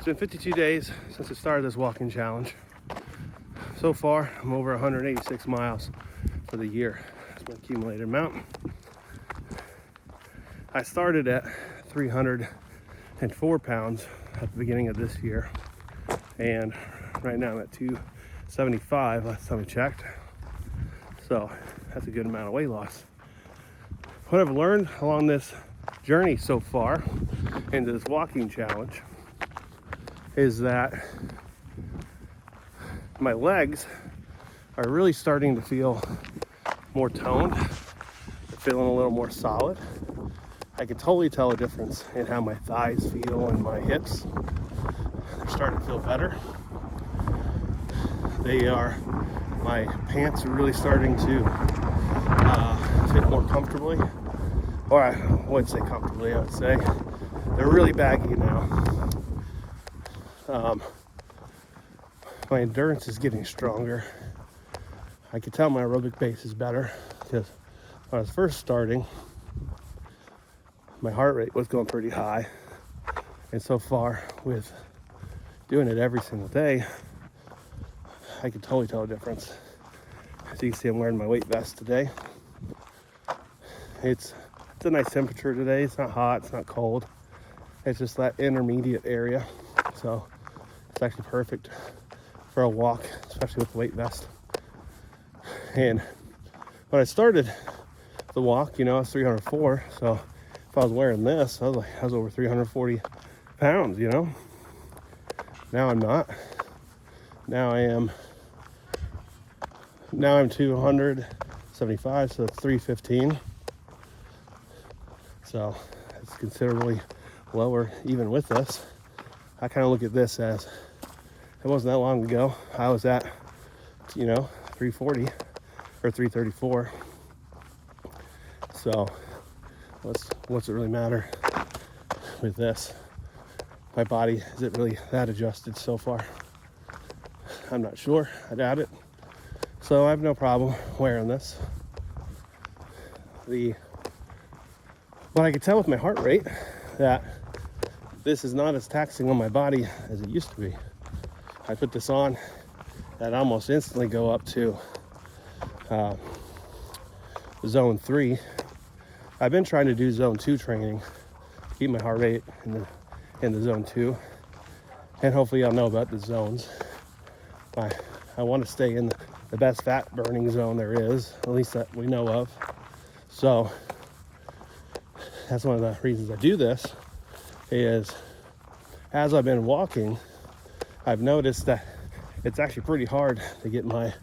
It's been 52 days since I started this walking challenge. So far, I'm over 186 miles for the year. That's my accumulated amount. I started at 304 pounds at the beginning of this year, and right now I'm at 275 last time I checked. So that's a good amount of weight loss. What I've learned along this journey so far into this walking challenge is that my legs are really starting to feel more toned. They're feeling a little more solid. I can totally tell a difference in how my thighs feel and my hips. They're starting to feel better. My pants are really starting to fit more comfortably. Or I wouldn't say comfortably, I would say they're really baggy now. My endurance is getting stronger. I can tell my aerobic base is better because when I was first starting, my heart rate was going pretty high. And so far, with doing it every single day, I can totally tell a difference. As you can see, I'm wearing my weight vest today. It's a nice temperature today. It's not hot, it's not cold. It's just that intermediate area. So it's actually perfect for a walk, especially with the weight vest. And when I started the walk, I was 304. So if I was wearing this, I was over 340 pounds, Now I'm not. Now I'm 275, so it's 315. So it's considerably lower even with this. I kind of look at this as it wasn't that long ago. I was at, 340 or 334. So what's it really matter with this? My body, is it really that adjusted so far? I'm not sure. I doubt it. So I have no problem wearing this. But I can tell with my heart rate that this is not as taxing on my body as it used to be. I put this on, and almost instantly go up to zone 3. I've been trying to do zone 2 training to keep my heart rate in the zone 2, and hopefully y'all know about the zones. I want to stay in the best fat burning zone there is, at least that we know of. So that's one of the reasons I do this, is as I've been walking, I've noticed that it's actually pretty hard to get my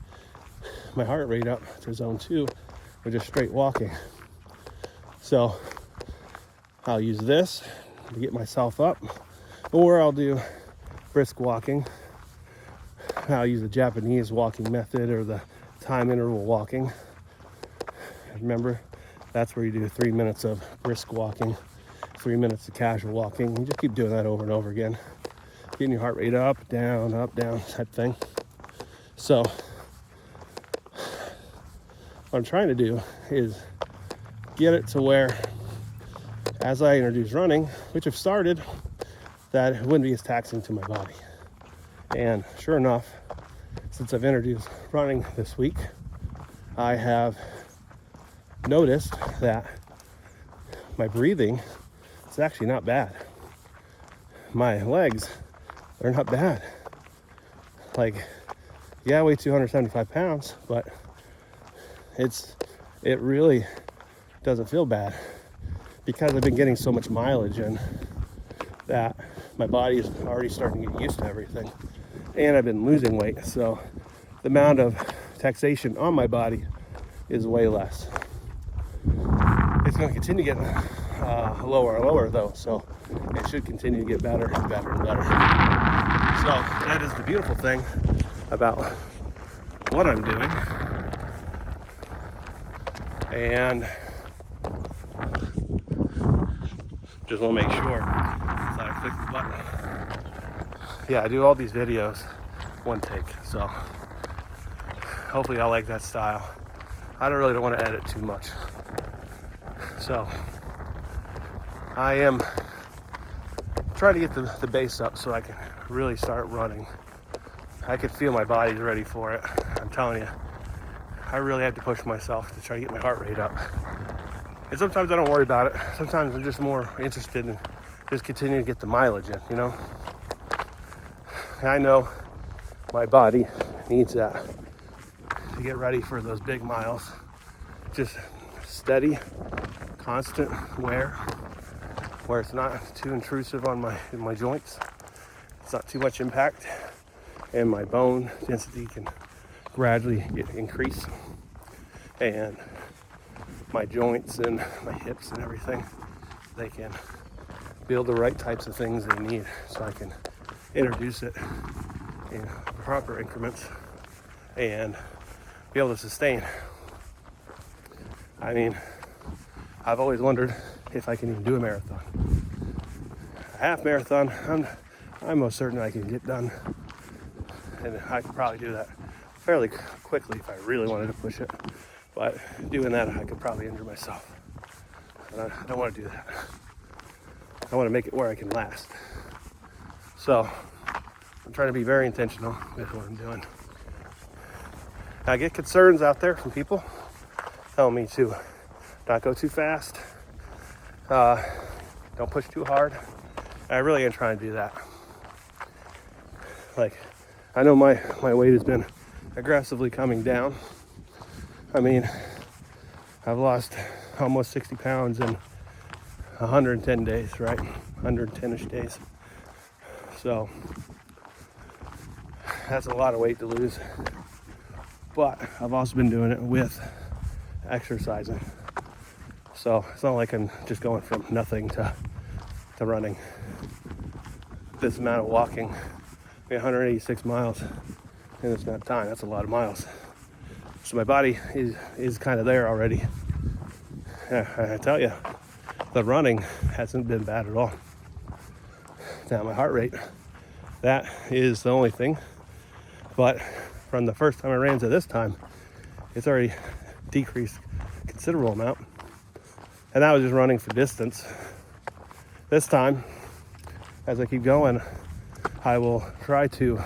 heart rate up to zone 2 with just straight walking. So I'll use this to get myself up, or I'll do brisk walking. I'll use the Japanese walking method or the time interval walking. Remember, that's where you do 3 minutes of brisk walking, 3 minutes of casual walking. You just keep doing that over and over again. Getting your heart rate up, down, type thing. So what I'm trying to do is get it to where, as I introduce running, which I've started, that it wouldn't be as taxing to my body. And sure enough, since I've introduced running this week, I have noticed that my breathing is actually not bad. My legs, they're not bad. I weigh 275 pounds, but it really doesn't feel bad because I've been getting so much mileage in that my body is already starting to get used to everything. And I've been losing weight, so the amount of taxation on my body is way less. It's going to continue getting lower and lower, though, so it should continue to get better and better and better. So that is the beautiful thing about what I'm doing. And just want to make sure so I click the button. Yeah, I do all these videos one take, so hopefully I like that style. I don't want to edit too much. So I am trying to get the base up so I can really start running. I could feel my body's ready for it. I'm telling you, I really have to push myself to try to get my heart rate up. And sometimes I don't worry about it. Sometimes I'm just more interested in just continuing to get the mileage in, you know? And I know my body needs that to get ready for those big miles. Just steady, constant wear, where it's not too intrusive on my joints. It's not too much impact, and my bone density can gradually increase, and my joints and my hips and everything, they can build the right types of things they need, so I can introduce it in proper increments and be able to sustain. I mean, I've always wondered if I can even do a marathon. A half marathon, I'm most certain I can get done, and I could probably do that fairly quickly if I really wanted to push it. But doing that, I could probably injure myself, and I don't want to do that. I want to make it where I can last. So I'm trying to be very intentional with what I'm doing. I get concerns out there from people telling me to not go too fast, don't push too hard. I really am trying to do that. Like, I know my weight has been aggressively coming down. I mean, I've lost almost 60 pounds in 110 days, right? 110-ish days. So that's a lot of weight to lose. But I've also been doing it with exercising. So it's not like I'm just going from nothing to running. This amount of walking, 186 miles in this amount of time, that's a lot of miles. So my body is kind of there already. I tell you, the running hasn't been bad at all. Now my heart rate, that is the only thing. But from the first time I ran to this time, it's already decreased a considerable amount. And that was just running for distance. This time, as I keep going, I will try to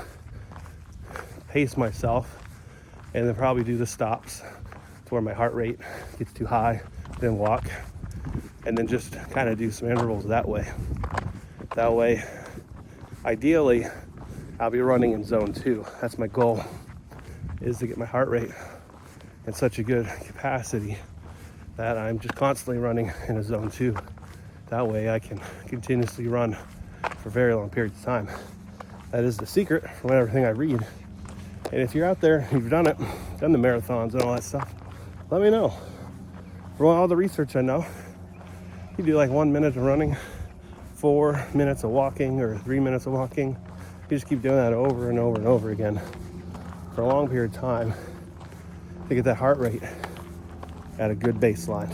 pace myself and then probably do the stops to where my heart rate gets too high, then walk, and then just kind of do some intervals that way. That way, ideally, I'll be running in zone 2. That's my goal, is to get my heart rate in such a good capacity that I'm just constantly running in a zone 2. That way I can continuously run for very long periods of time. That is the secret from everything I read. And if you're out there, you've done it, done the marathons and all that stuff, let me know. From all the research I know, you do like 1 minute of running, 4 minutes of walking, or 3 minutes of walking. You just keep doing that over and over and over again for a long period of time to get that heart rate at a good baseline.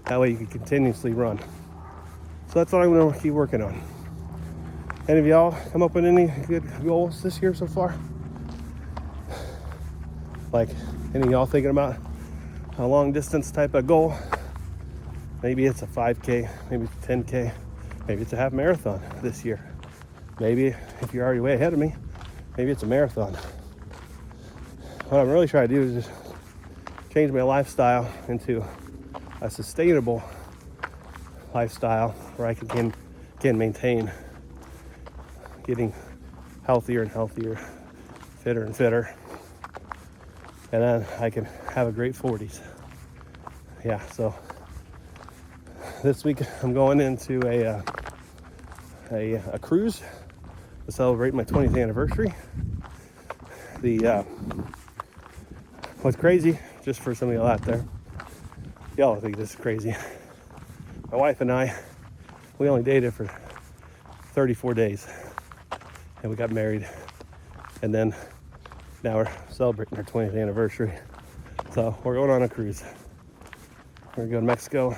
That way you can continuously run. So that's what I'm going to keep working on. Any of y'all come up with any good goals this year so far? Like, any of y'all thinking about a long distance type of goal? Maybe it's a 5K, maybe it's a 10K, maybe it's a half marathon this year. Maybe, if you're already way ahead of me, maybe it's a marathon. What I'm really trying to do is just change my lifestyle into a sustainable lifestyle where I can maintain getting healthier and healthier, fitter and fitter, and then I can have a great 40s. Yeah, so this week I'm going into a cruise to celebrate my 20th anniversary. What's crazy, just for some of y'all out there, y'all think this is crazy. My wife and I, we only dated for 34 days, and we got married, and then now we're celebrating our 20th anniversary. So we're going on a cruise. We're gonna go to Mexico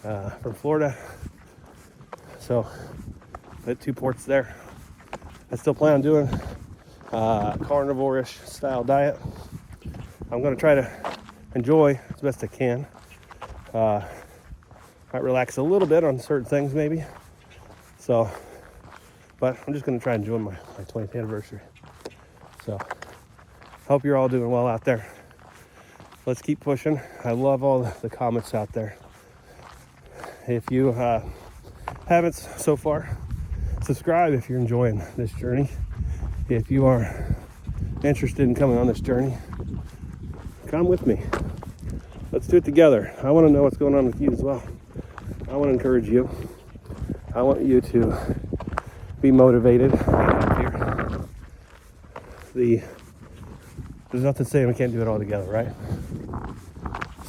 from Florida. So we hit 2 ports there. I still plan on doing Carnivore-ish style diet. I'm gonna try to enjoy as best I can. Might relax a little bit on certain things maybe. So, but I'm just going to try and enjoy my 20th anniversary. So, hope you're all doing well out there. Let's keep pushing. I love all the comments out there. If you haven't so far, subscribe if you're enjoying this journey. If you are interested in coming on this journey, come with me. Let's do it together. I want to know what's going on with you as well. I want to encourage you. I want you to be motivated. There's nothing saying we can't do it all together, right?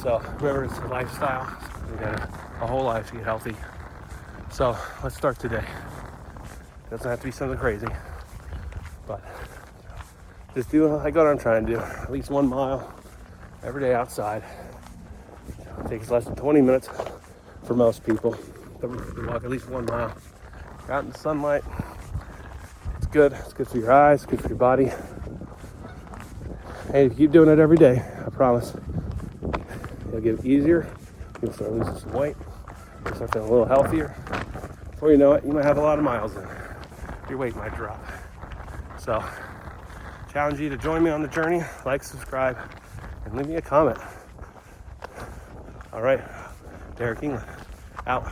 So remember, it's a lifestyle. We got a whole life to get healthy. So let's start today. Doesn't have to be something crazy, but just do like what I'm trying to do. At least 1 mile every day outside. It takes less than 20 minutes for most people to walk at least 1 mile. Out in the sunlight. It's good. It's good for your eyes. It's good for your body. And if you keep doing it every day, I promise, it'll get easier. You'll start losing some weight. You'll start feeling a little healthier. Before you know it, you might have a lot of miles in. Your weight might drop. So, challenge you to join me on the journey. Like, subscribe, and leave me a comment. All right, Derek England, out.